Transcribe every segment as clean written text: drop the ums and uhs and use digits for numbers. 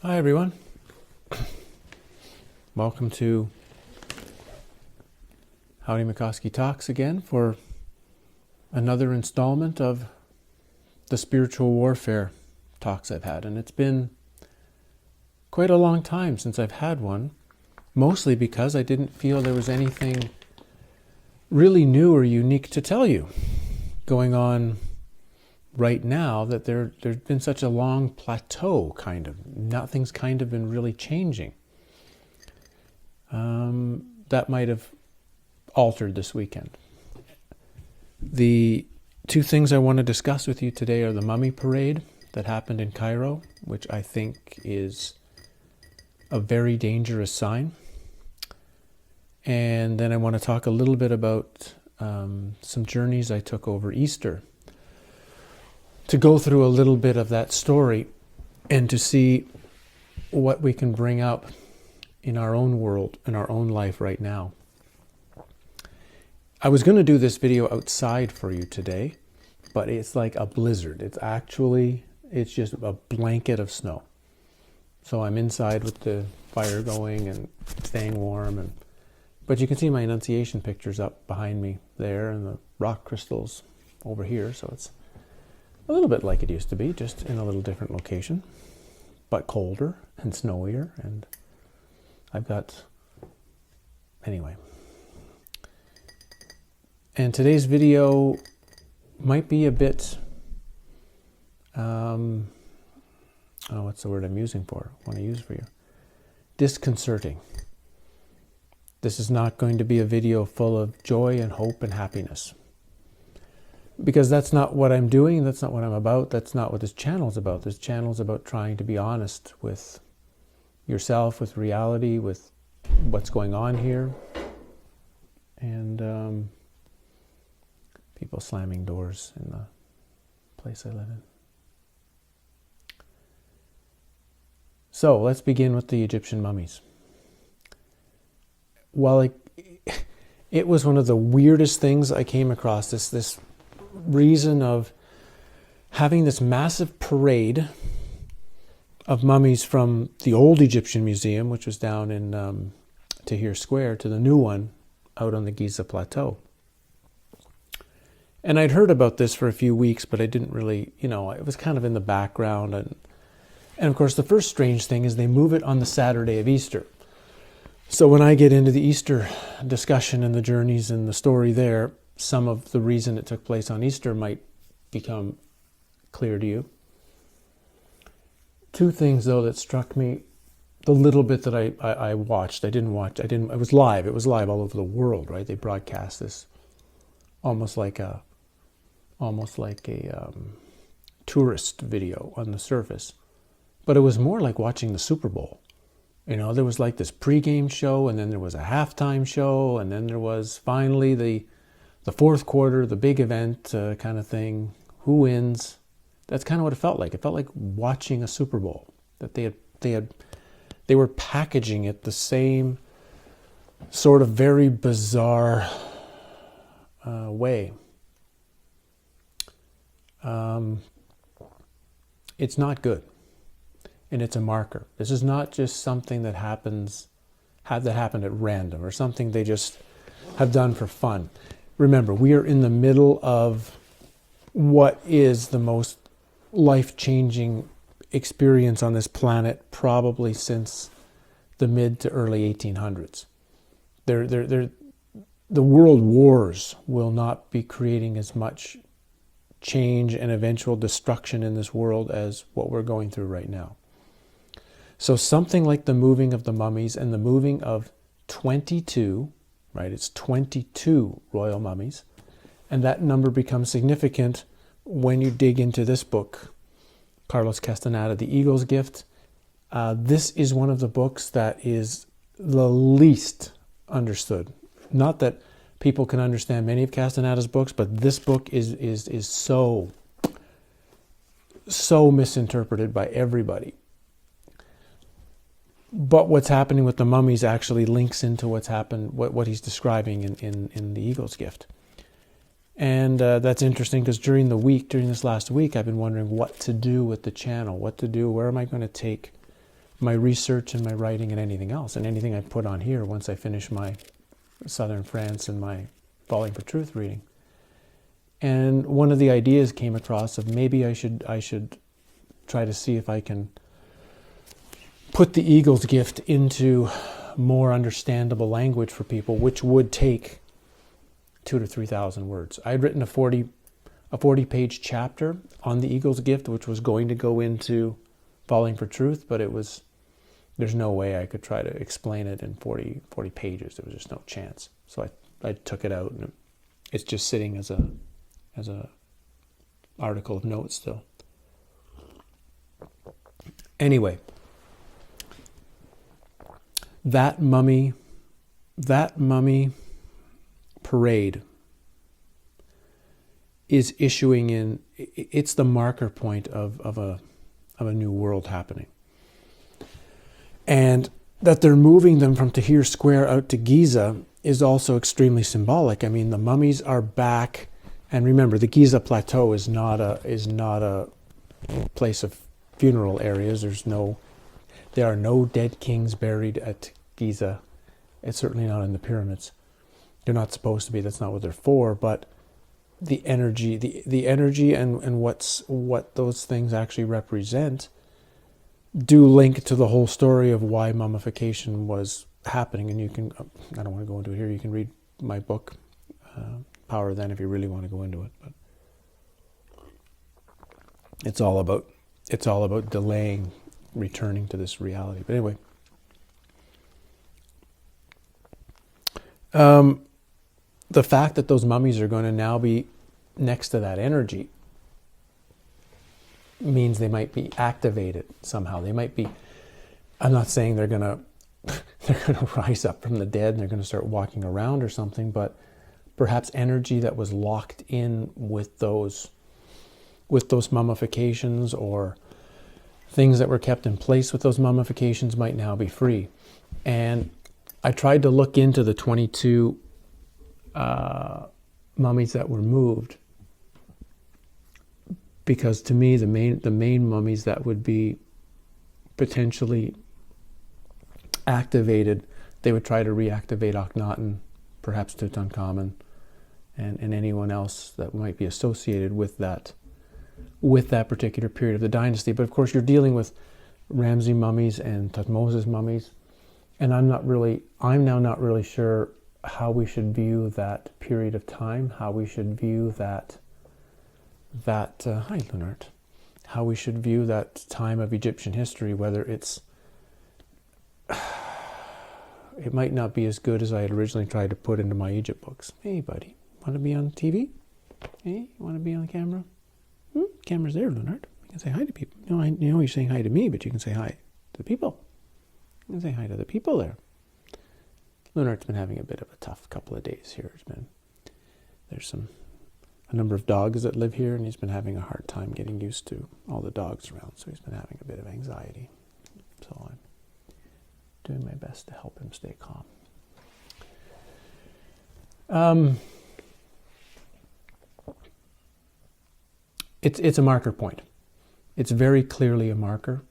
Hi everyone. Welcome to Howdy McCoskey Talks again for another installment of the spiritual warfare talks I've had. And it's been quite a long time since I've had one, mostly because I didn't feel there was anything really new or unique to tell you going on right now, that there's been such a long plateau, kind of. Nothing's kind of been really changing. That might have altered this weekend. The two things I want to discuss with you today are the mummy parade that happened in Cairo, which I think is a very dangerous sign. And then I want to talk a little bit about some journeys I took over Easter, to go through a little bit of that story and to see what we can bring up in our own world, in our own life right now. I was going to do this video outside for you today, but it's like a blizzard. It's just a blanket of snow. So I'm inside with the fire going and staying warm, but you can see my Annunciation pictures up behind me there and the rock crystals over here, so it's a little bit like it used to be, just in a little different location, but colder and snowier. And anyway. And today's video might be a bit, what's the word I want to use for you? Disconcerting. This is not going to be a video full of joy and hope and happiness, because that's not what I'm doing, that's not what I'm about, that's not what this channel's about. This channel's about trying to be honest with yourself, with reality, with what's going on here. And people slamming doors in the place I live in. So let's begin with the Egyptian mummies. Well, it was one of the weirdest things I came across, this reason of having this massive parade of mummies from the old Egyptian museum, which was down in Tahrir Square, to the new one out on the Giza Plateau. And I'd heard about this for a few weeks, but I didn't really, it was kind of in the background. And of course, the first strange thing is they move it on the Saturday of Easter. So when I get into the Easter discussion and the journeys and the story there, some of the reason it took place on Easter might become clear to you. Two things, though, that struck me, the little bit that I watched. It was live. It was live all over the world, right? They broadcast this almost like a tourist video on the surface. But it was more like watching the Super Bowl. There was like this pregame show, and then there was a halftime show, and then there was finally the fourth quarter, the big event kind of thing. Who wins? That's kind of what it felt like. It felt like watching a Super Bowl. That they were packaging it the same sort of very bizarre way. It's not good, and it's a marker. This is not just something that happened at random, or something they just have done for fun. Remember, we are in the middle of what is the most life-changing experience on this planet probably since the mid to early 1800s. The world wars will not be creating as much change and eventual destruction in this world as what we're going through right now. So something like the moving of the mummies and the moving of 22, right? It's 22 royal mummies. And that number becomes significant when you dig into this book, Carlos Castaneda, The Eagle's Gift. This is one of the books that is the least understood. Not that people can understand many of Castaneda's books, but this book is so misinterpreted by everybody. But what's happening with the mummies actually links into what's happened, what he's describing in The Eagle's Gift. And that's interesting, because during this last week, I've been wondering what to do with the channel, what to do, where am I going to take my research and my writing and anything else, and anything I put on here once I finish my Southern France and my Falling for Truth reading. And one of the ideas came across of maybe I should try to see if I can put the Eagle's Gift into more understandable language for people, which would take 2,000 to 3,000 words. I had written a 40-page chapter on the Eagle's Gift, which was going to go into Falling for Truth, but there's no way I could try to explain it in 40 pages. There was just no chance. So I took it out, and it's just sitting as a article of notes still. Anyway, that mummy parade is issuing in. It's the marker point of a new world happening, and that they're moving them from Tahrir Square out to Giza is also extremely symbolic. I mean, the mummies are back. And remember, the Giza Plateau is not a place of funeral areas. There are no dead kings buried at Giza. It's certainly not in the pyramids. They're not supposed to be. That's not what they're for. But the energy, the energy, and what those things actually represent, do link to the whole story of why mummification was happening. And you can, I don't want to go into it here. You can read my book. Power then, if you really want to go into it, but it's all about delaying returning to this reality. But anyway, the fact that those mummies are going to now be next to that energy means they might be activated somehow. They might be. I'm not saying they're going to rise up from the dead and they're going to start walking around or something, but perhaps energy that was locked in with those mummifications, or things that were kept in place with those mummifications, might now be free. And I tried to look into the 22 mummies that were moved, because to me the main mummies that would be potentially activated, they would try to reactivate Akhenaten, perhaps Tutankhamun, and anyone else that might be associated with that particular period of the dynasty. But of course, you're dealing with Ramsey mummies and Thutmosis mummies, and I'm now not really sure how we should view that period of time, how we should view that hi Leonard, how we should view that time of Egyptian history, whether it might not be as good as I had originally tried to put into my Egypt books. Hey, buddy, want to be on TV? Hey, want to be on the camera? Camera's there, Leonard. You can say hi to people. I know you're saying hi to me, but you can say hi to the people. You can say hi to the people there. Leonard's been having a bit of a tough couple of days here. There's a number of dogs that live here, and he's been having a hard time getting used to all the dogs around, so he's been having a bit of anxiety. So I'm doing my best to help him stay calm. It's a marker point. It's very clearly a marker.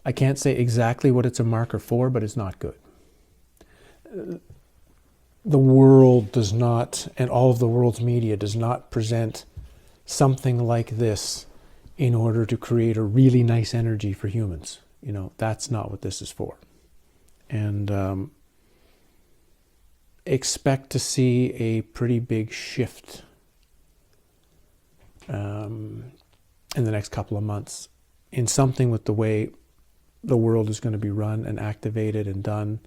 I can't say exactly what it's a marker for, but it's not good. The world does not, and all of the world's media does not present something like this in order to create a really nice energy for humans. That's not what this is for. And expect to see a pretty big shift in the next couple of months in something with the way the world is going to be run and activated and done.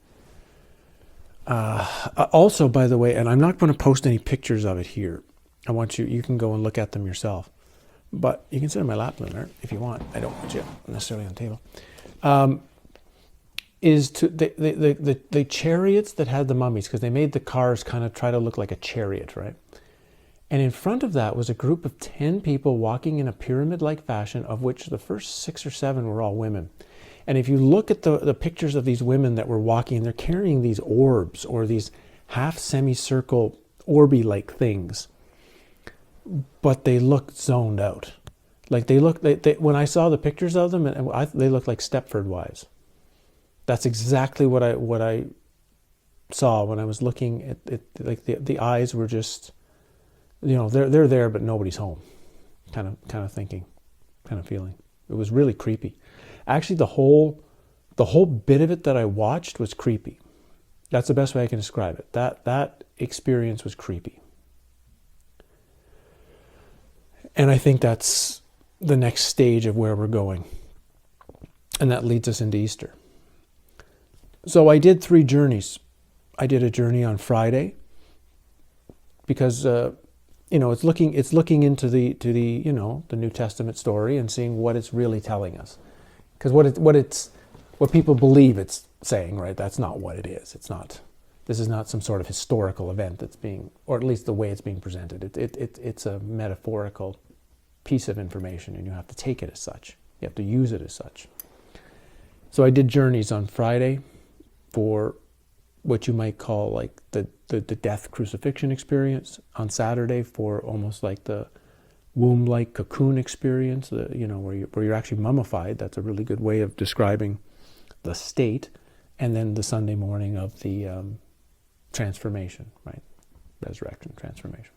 Also, by the way, and I'm not going to post any pictures of it here. I want you can go and look at them yourself. But you can sit on my lap, Leonard, if you want. I don't want you necessarily on the table. The chariots that had the mummies, because they made the cars kind of try to look like a chariot, right? And in front of that was a group of 10 people walking in a pyramid-like fashion, of which the first 6 or 7 were all women. And if you look at the pictures of these women that were walking, they're carrying these orbs, or these half semicircle orby-like things, but they look zoned out. Like they when I saw the pictures of them, they looked like Stepford wives. That's exactly what I saw when I was looking at it. Like the eyes were just, they're there, but nobody's home. Kind of thinking, kind of feeling. It was really creepy. Actually, the whole bit of it that I watched was creepy. That's the best way I can describe it. That experience was creepy. And I think that's the next stage of where we're going. And that leads us into Easter. So I did 3 journeys. I did a journey on Friday because it's looking into the New Testament story and seeing what it's really telling us. Because what people believe it's saying, right? That's not what it is. It's not. This is not some sort of historical event that's being, or at least the way it's being presented. It's a metaphorical piece of information, and you have to take it as such. You have to use it as such. So I did journeys on Friday for what you might call like the death crucifixion experience. On Saturday for almost like the womb-like cocoon experience, where you're actually mummified. That's a really good way of describing the state. And then the Sunday morning of the transformation, right? Resurrection, transformation.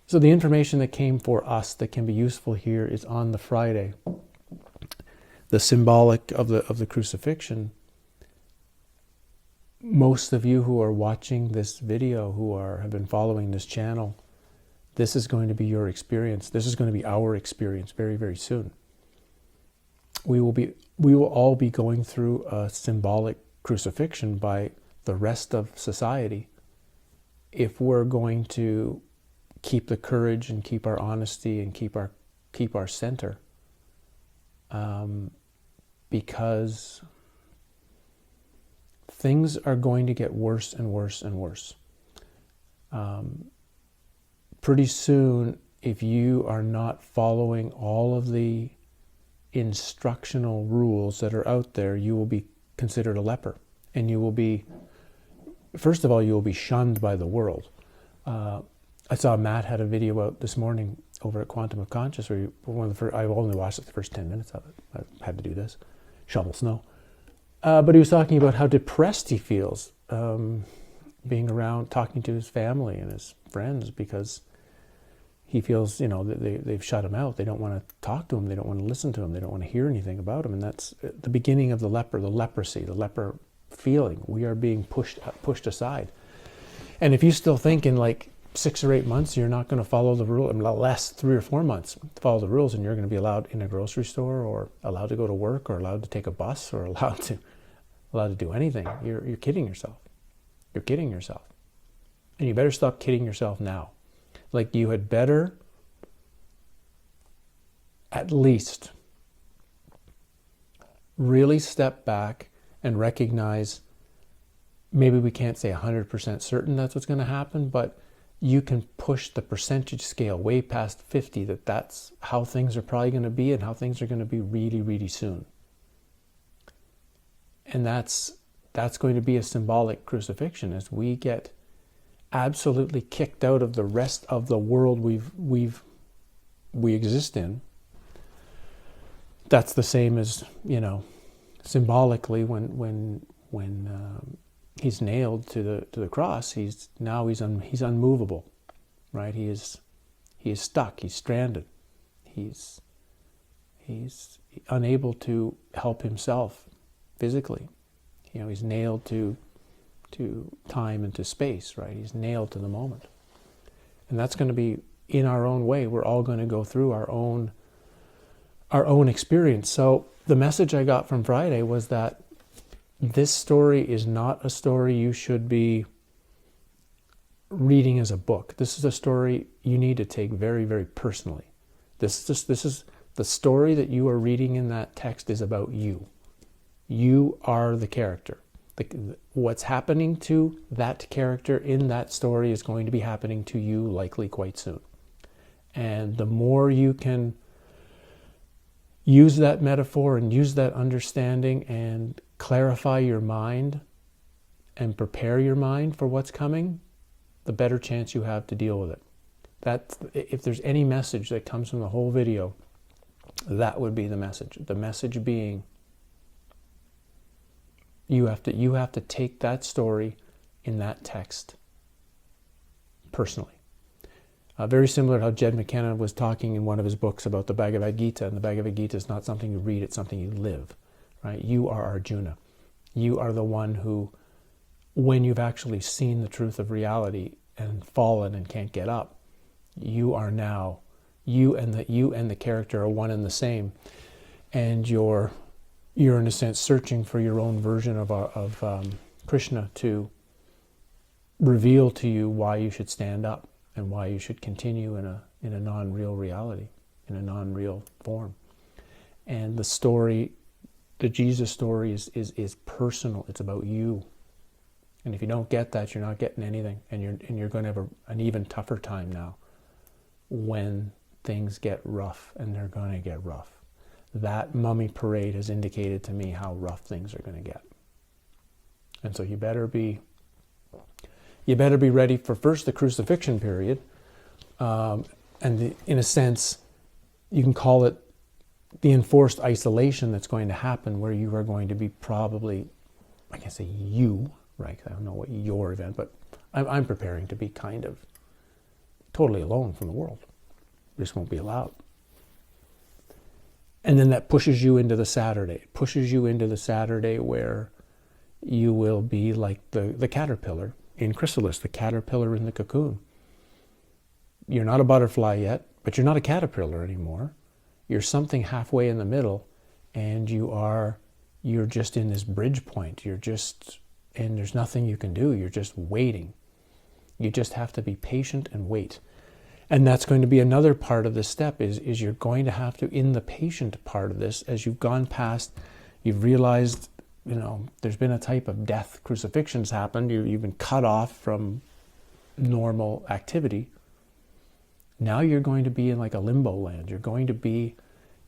So the information that came for us that can be useful here is on the Friday. The symbolic of the crucifixion. Most of you who are watching this video, have been following this channel, this is going to be your experience. This is going to be our experience very, very soon. We will all be going through a symbolic crucifixion by the rest of society if we're going to keep the courage and keep our honesty and keep our center. Because things are going to get worse and worse and worse. Pretty soon, if you are not following all of the instructional rules that are out there, you will be considered a leper. And you will be, first of all, you will be shunned by the world. I saw Matt had a video out this morning over at Quantum of Conscious, where I only watched the first 10 minutes of it. I had to do this, shovel snow. But he was talking about how depressed he feels being around, talking to his family and his friends, because he feels, that they've shut him out. They don't want to talk to him. They don't want to listen to him. They don't want to hear anything about him. And that's the beginning of the leprosy, the leper feeling. We are being pushed aside. And if you still think in like 6 or 8 months you're not going to follow the rule, less 3 or 4 months, follow the rules, and you're going to be allowed in a grocery store, or allowed to go to work, or allowed to take a bus, or allowed to do anything, you're kidding yourself. You're kidding yourself. And you better stop kidding yourself now. Like, you had better at least really step back and recognize, maybe we can't say 100% certain that's what's going to happen, but you can push the percentage scale way past 50, that's how things are probably going to be, and how things are going to be really, really soon. And that's going to be a symbolic crucifixion, as we get absolutely kicked out of the rest of the world we exist in. That's the same as, symbolically when he's nailed to the cross. He's unmovable, right? He is stuck. He's stranded. He's unable to help himself physically. He's nailed to time and to space, right? He's nailed to the moment. And that's going to be in our own way. We're all going to go through our own experience. So the message I got from Friday was that this story is not a story you should be reading as a book. This is a story you need to take very, very personally. This is the story that you are reading in that text is about you. You are the character. What's happening to that character in that story is going to be happening to you likely quite soon. And the more you can use that metaphor and use that understanding and clarify your mind and prepare your mind for what's coming, the better chance you have to deal with it. If there's any message that comes from the whole video, that would be the message. The message being, You have to take that story in that text personally. Very similar to how Jed McKenna was talking in one of his books about the Bhagavad Gita. And the Bhagavad Gita is not something you read, it's something you live. Right? You are Arjuna. You are the one who, when you've actually seen the truth of reality and fallen and can't get up, you are now, you and the character are one and the same. And you're in a sense searching for your own version of Krishna to reveal to you why you should stand up and why you should continue in a non-real reality, in a non-real form. And the story, the Jesus story is personal. It's about you. And if you don't get that, you're not getting anything. And you're going to have an even tougher time now when things get rough, and they're going to get rough. That mummy parade has indicated to me how rough things are going to get. And so you better be ready for first the crucifixion period, in a sense, you can call it the enforced isolation that's going to happen, where you are going to be probably, I can't say you, right? I don't know what your event, but I'm preparing to be kind of totally alone from the world. This won't be allowed. And then that pushes you into the Saturday. It pushes you into the Saturday where you will be like the caterpillar in chrysalis, the caterpillar in the cocoon. You're not a butterfly yet, but you're not a caterpillar anymore. You're something halfway in the middle, and you're just in this bridge point. And there's nothing you can do. You're just waiting. You just have to be patient and wait. And that's going to be another part of this step is you're going to have to, in the patient part of this, as you've gone past, you've realized, there's been a type of death, crucifixion's happened, you've been cut off from normal activity. Now you're going to be in like a limbo land. You're going to be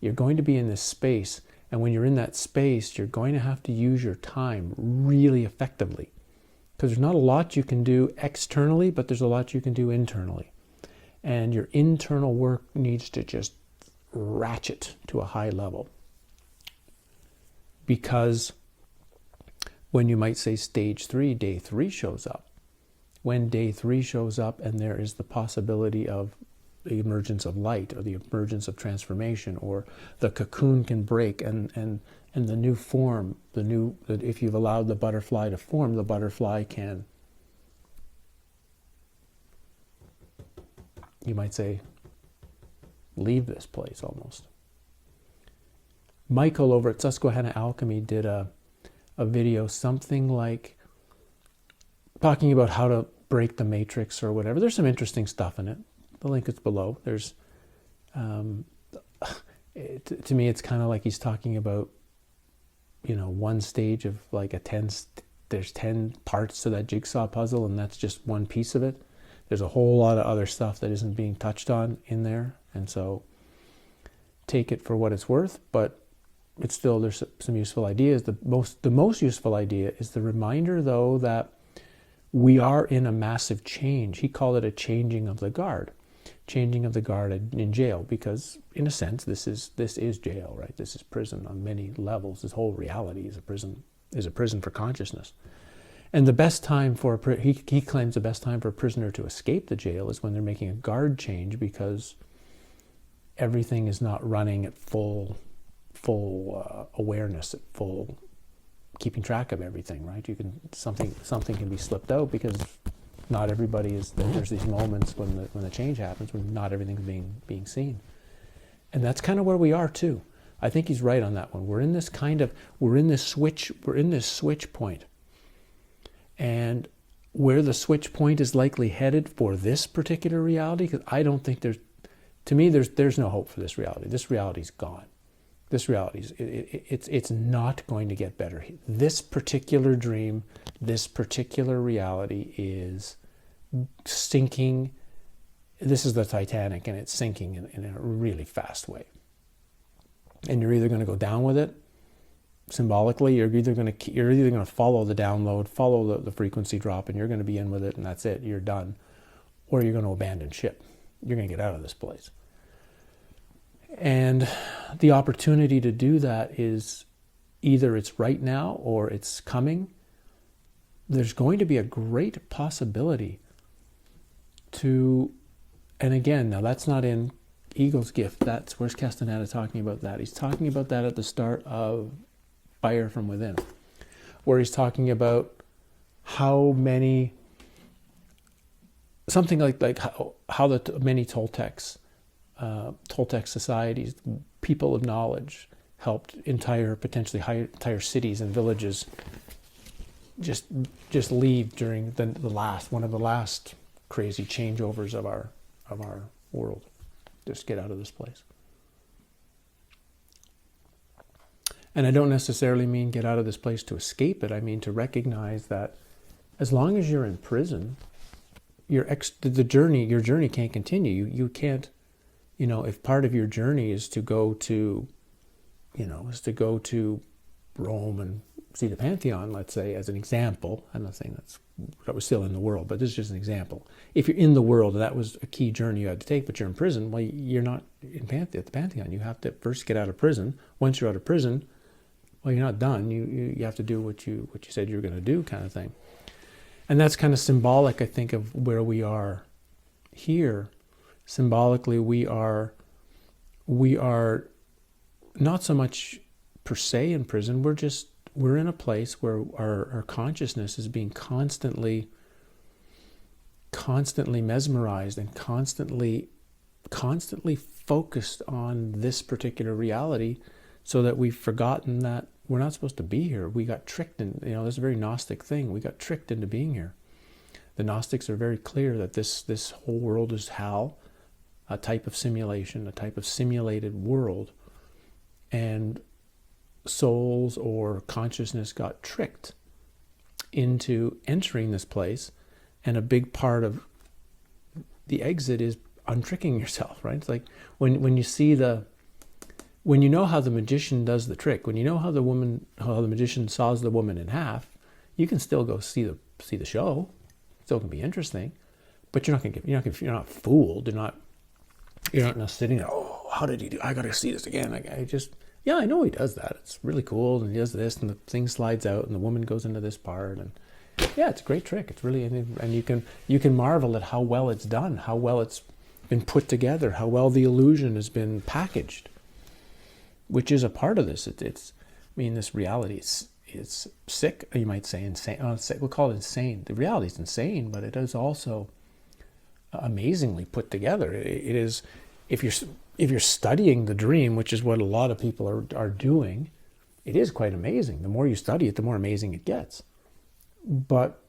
in this space. And when you're in that space, you're going to have to use your time really effectively. Because there's not a lot you can do externally, but there's a lot you can do internally. And your internal work needs to just ratchet to a high level. Because when you might say stage 3, day 3 shows up. When day 3 shows up and there is the possibility of the emergence of light or the emergence of transformation, or the cocoon can break and the new form, if you've allowed the butterfly to form, the butterfly can, you might say, leave this place almost. Michael over at Susquehanna Alchemy did a video, something like talking about how to break the matrix or whatever. There's some interesting stuff in it. The link is below. There's, to me, it's kind of like he's talking about, one stage of like there's 10 parts to that jigsaw puzzle, and that's just one piece of it. There's a whole lot of other stuff that isn't being touched on in there. And so take it for what it's worth, but it's still, there's some useful ideas. The most useful idea is the reminder, though, that we are in a massive change. He called it a changing of the guard in jail, because in a sense, this is jail, right? This is prison on many levels. This whole reality is a prison for consciousness. And the best time he claims the best time for a prisoner to escape the jail is when they're making a guard change, because everything is not running at full awareness, at full keeping track of everything, right? Something can be slipped out, because not everybody is. There's these moments when the change happens when not everything's being seen, and that's kind of where we are too. I think he's right on that one. We're in this switch point, and where the switch point is likely headed for this particular reality, because I don't think there's no hope for this reality. This reality's gone. This reality it's not going to get better. This particular dream, this particular reality is sinking. This is the Titanic, and it's sinking in a really fast way. And you're either going to go down with it symbolically, you're either going to follow the download, follow the frequency drop, and you're going to be in with it, and that's it. You're done, or you're going to abandon ship. You're going to get out of this place. And the opportunity to do that is either it's right now or it's coming, there's going to be a great possibility to, and again, now that's not in Eagle's Gift. Where's Castaneda talking about that? He's talking about that at the start of Fire from Within, where he's talking about how many, something like how the many Toltec societies, people of knowledge, helped potentially entire cities and villages just leave during one of the last crazy changeovers of our world. Just get out of this place. And I don't necessarily mean get out of this place to escape it. I mean to recognize that as long as you're in prison, your journey can't continue. You can't, if part of your journey is to go to Rome and see the Pantheon, let's say, as an example. I'm not saying that was still in the world, but this is just an example. If you're in the world, that was a key journey you had to take, but you're in prison, well, you're not at the Pantheon. You have to first get out of prison. Once you're out of prison, well, you're not done. You have to do what you said you were going to do, kind of thing. And that's kind of symbolic, I think, of where we are here. Symbolically, we are not so much per se in prison. We're in a place where our consciousness is being constantly mesmerized and constantly focused on this particular reality, so that we've forgotten that we're not supposed to be here. We got tricked in, this is a very Gnostic thing. We got tricked into being here. The Gnostics are very clear that this whole world is hell, a type of simulation, a type of simulated world. And souls or consciousness got tricked into entering this place. And a big part of the exit is untricking yourself, right? It's like when you know how the magician does the trick, when you know how the magician saws the woman in half, you can still go see the show. It still can be interesting, but you're not fooled. You're not sitting there, oh, how did he do? I got to see this again. I know he does that. It's really cool, and he does this, and the thing slides out, and the woman goes into this part, and yeah, it's a great trick. It's really, and you can marvel at how well it's done, how well it's been put together, how well the illusion has been packaged, which is a part of this. This reality is sick. You might say insane. We'll call it insane. The reality is insane, but it is also amazingly put together. It is, if you're studying the dream, which is what a lot of people are doing, it is quite amazing. The more you study it, the more amazing it gets. But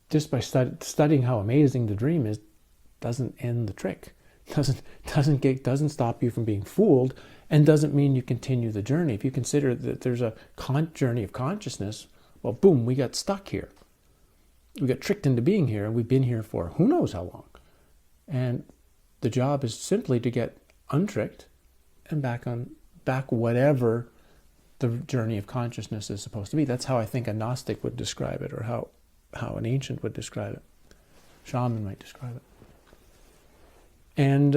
just by studying how amazing the dream is, doesn't end the trick. Doesn't stop you from being fooled, and doesn't mean you continue the journey. If you consider that there's a journey of consciousness, well, boom, we got stuck here. We got tricked into being here, and we've been here for who knows how long. And the job is simply to get untricked and back whatever the journey of consciousness is supposed to be. That's how I think a Gnostic would describe it, or how an ancient would describe it. Shaman might describe it. And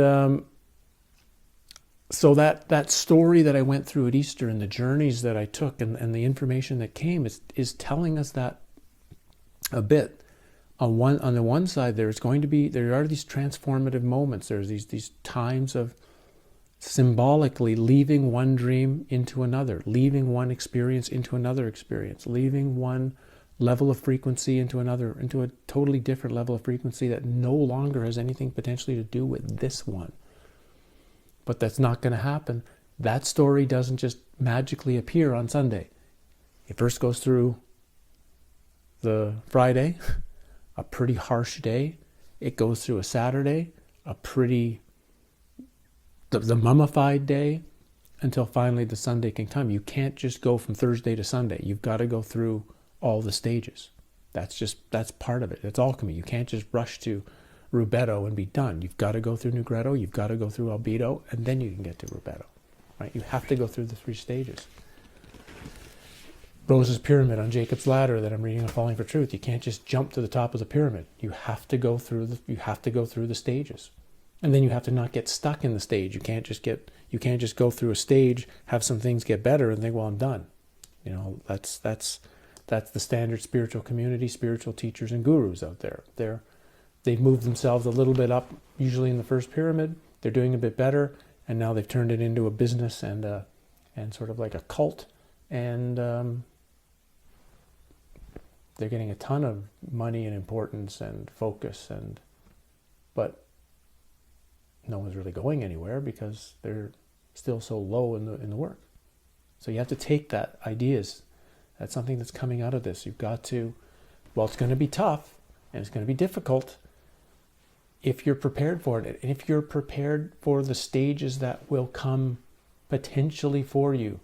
so that story that I went through at Easter, and the journeys that I took, and the information that came is telling us that a bit. On the one side, there are these transformative moments. There's these times of symbolically leaving one dream into another, leaving one experience into another experience, leaving one level of frequency into another, into a totally different level of frequency that no longer has anything potentially to do with this one. But that's not going to happen. That story doesn't just magically appear on Sunday. It first goes through the Friday, a pretty harsh day. It goes through a Saturday, the mummified day, until finally the Sunday can come. You can't just go from Thursday to Sunday. You've got to go through all the stages. That's part of it. It's alchemy. You can't just rush to Rubedo and be done. You've got to go through Nugredo, you've got to go through Albedo, and then you can get to Rubedo. Right? You have to go through the 3 stages. Rose's pyramid on Jacob's ladder that I'm reading on Falling for Truth. You can't just jump to the top of the pyramid. You have to go through the stages. And then you have to not get stuck in the stage. You can't just go through a stage, have some things get better, and think, well, I'm done. You know, that's the standard spiritual community, spiritual teachers and gurus out there. They've moved themselves a little bit up, usually in the first pyramid. They're doing a bit better, and now they've turned it into a business and sort of like a cult, and they're getting a ton of money and importance and focus, but no one's really going anywhere because they're still so low in the work. So you have to take that ideas. That's something that's coming out of this. You've got to, well, it's going to be tough and it's going to be difficult if you're prepared for it. And if you're prepared for the stages that will come potentially for you,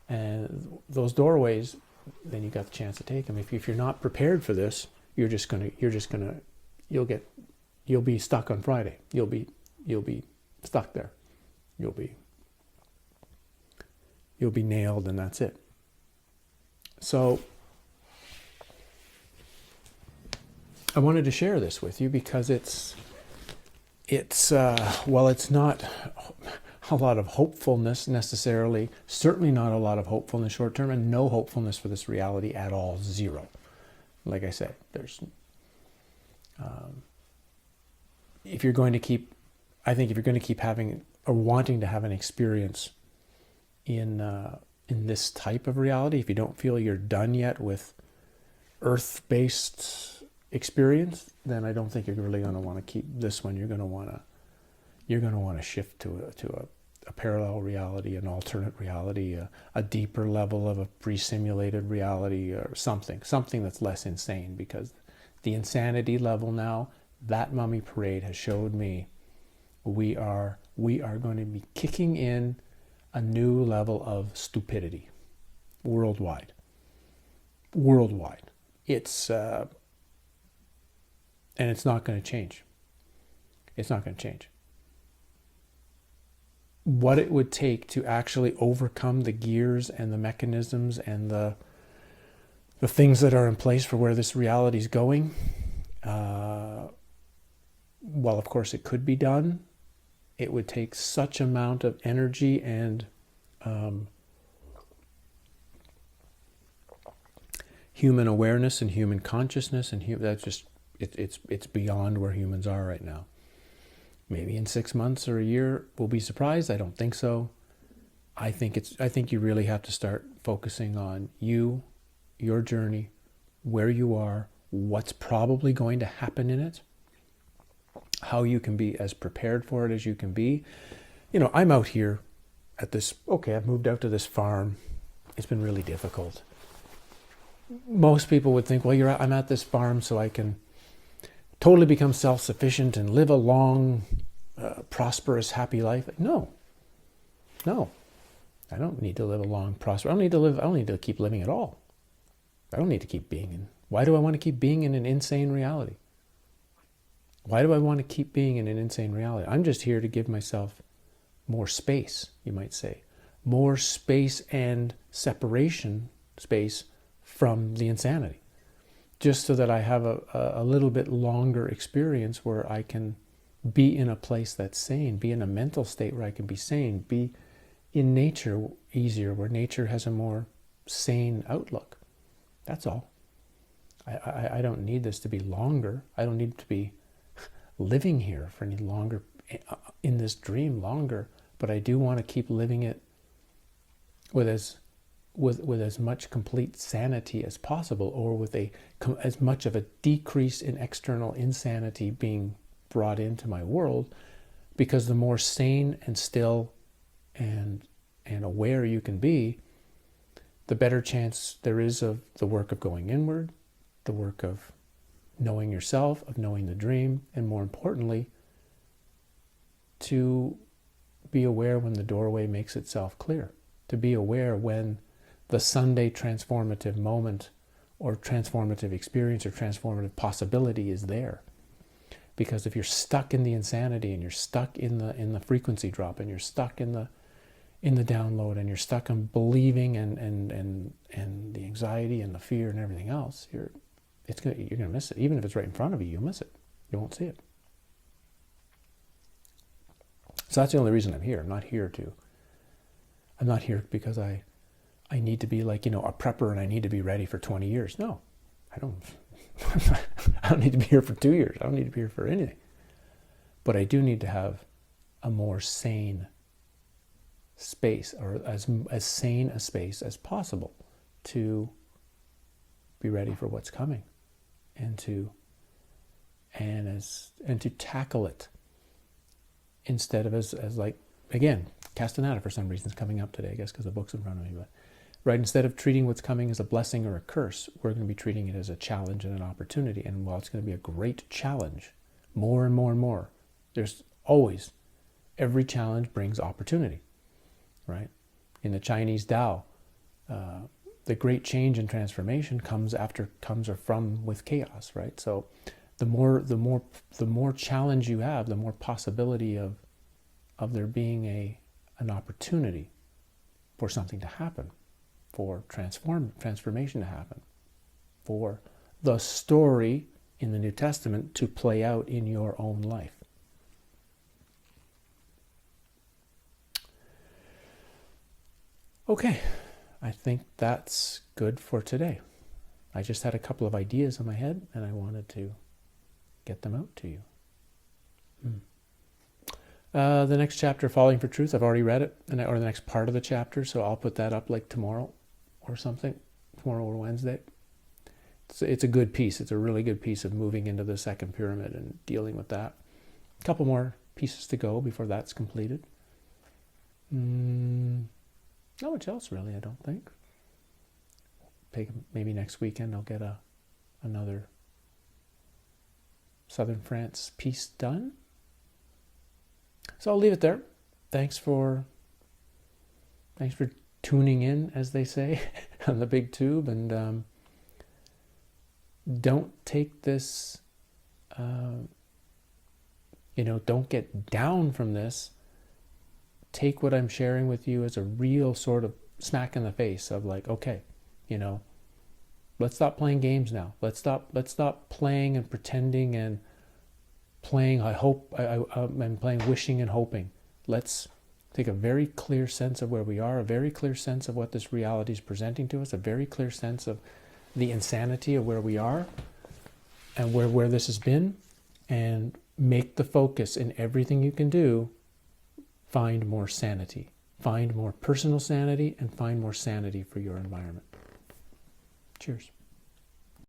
and those doorways, then you got the chance to take them. If you're not prepared for this, you'll be stuck on Friday. You'll be stuck there. You'll be nailed, and that's it. So I wanted to share this with you because it's not a lot of hopefulness necessarily, certainly not a lot of hopefulness short term, and no hopefulness for this reality at all, zero. Like I said, there's if you're going to keep having or wanting to have an experience in this type of reality, if you don't feel you're done yet with earth-based experience, then I don't think you're really going to want to keep this one. You're going to want to shift to a parallel reality, an alternate reality, a deeper level of a pre-simulated reality, or something that's less insane, because the insanity level now, that mummy parade has showed me we are going to be kicking in a new level of stupidity worldwide. It's and it's not going to change. It's not going to change. What it would take to actually overcome the gears and the mechanisms and the things that are in place for where this reality is going, well, of course, it could be done. It would take such amount of energy and human awareness and human consciousness, and that's just it's beyond where humans are right now. Maybe in 6 months or a year we'll be surprised. I don't think so. I think you really have to start focusing on you, your journey, where you are, what's probably going to happen in it, how you can be as prepared for it as you can be. You know, I'm out here at this, I've moved out to this farm. It's been really difficult. Most people would think, well, I'm at this farm so I can totally become self-sufficient and live a long, prosperous, happy life. No. I don't need to live a long, prosperous. I don't need to keep living at all. I don't need to keep being in. Why do I want to keep being in an insane reality? Why do I want to keep being in an insane reality? I'm just here to give myself more space, you might say. More space and separation space from the insanity. Just so that I have a little bit longer experience where I can be in a place that's sane, be in a mental state where I can be sane, be in nature easier, where nature has a more sane outlook. That's all. I don't need this to be longer. I don't need to be living here for any longer, in this dream longer, but I do want to keep living it with as much complete sanity as possible, or with as much of a decrease in external insanity being brought into my world, because the more sane and still and aware you can be, the better chance there is of the work of going inward, the work of knowing yourself, of knowing the dream, and more importantly, to be aware when the doorway makes itself clear, to be aware when the Sunday transformative moment or transformative experience or transformative possibility is there. Because if you're stuck in the insanity, and you're stuck in the frequency drop, and you're stuck in the download, and you're stuck in believing and the anxiety and the fear and everything else, you're gonna miss it. Even if it's right in front of you, you'll miss it. You won't see it. So that's the only reason I'm here. I'm not here because I need to be like, a prepper and I need to be ready for 20 years. No, I don't. I don't need to be here for 2 years. I don't need to be here for anything. But I do need to have a more sane space, or as sane a space as possible, to be ready for what's coming, and to tackle it, instead of as like, again, Castaneda for some reason is coming up today, I guess because the book's in front of me, but right, instead of treating what's coming as a blessing or a curse, we're going to be treating it as a challenge and an opportunity. And while it's going to be a great challenge, more and more and more, there's always, every challenge brings opportunity, right? In the Chinese Tao, the great change and transformation comes or from with chaos, right? So the more challenge you have, the more possibility of there being an opportunity for something to happen, for transformation to happen, for the story in the New Testament to play out in your own life. Okay, I think that's good for today. I just had a couple of ideas in my head and I wanted to get them out to you. The next chapter, Falling for Truth, I've already read it, or the next part of the chapter, so I'll put that up like tomorrow or something, tomorrow or Wednesday. It's a good piece. It's a really good piece of moving into the second pyramid and dealing with that. A couple more pieces to go before that's completed. Not much else really, I don't think. Maybe next weekend I'll get another Southern France piece done. So I'll leave it there. Thanks for tuning in, as they say, on the big tube, and don't take this, don't get down from this. Take what I'm sharing with you as a real sort of smack in the face of like, okay, let's stop playing games now. Let's stop playing and pretending and playing I'm playing wishing and hoping. Let's take a very clear sense of where we are, a very clear sense of what this reality is presenting to us, a very clear sense of the insanity of where we are and where this has been, and make the focus in everything you can do. Find more sanity. Find more personal sanity and find more sanity for your environment. Cheers.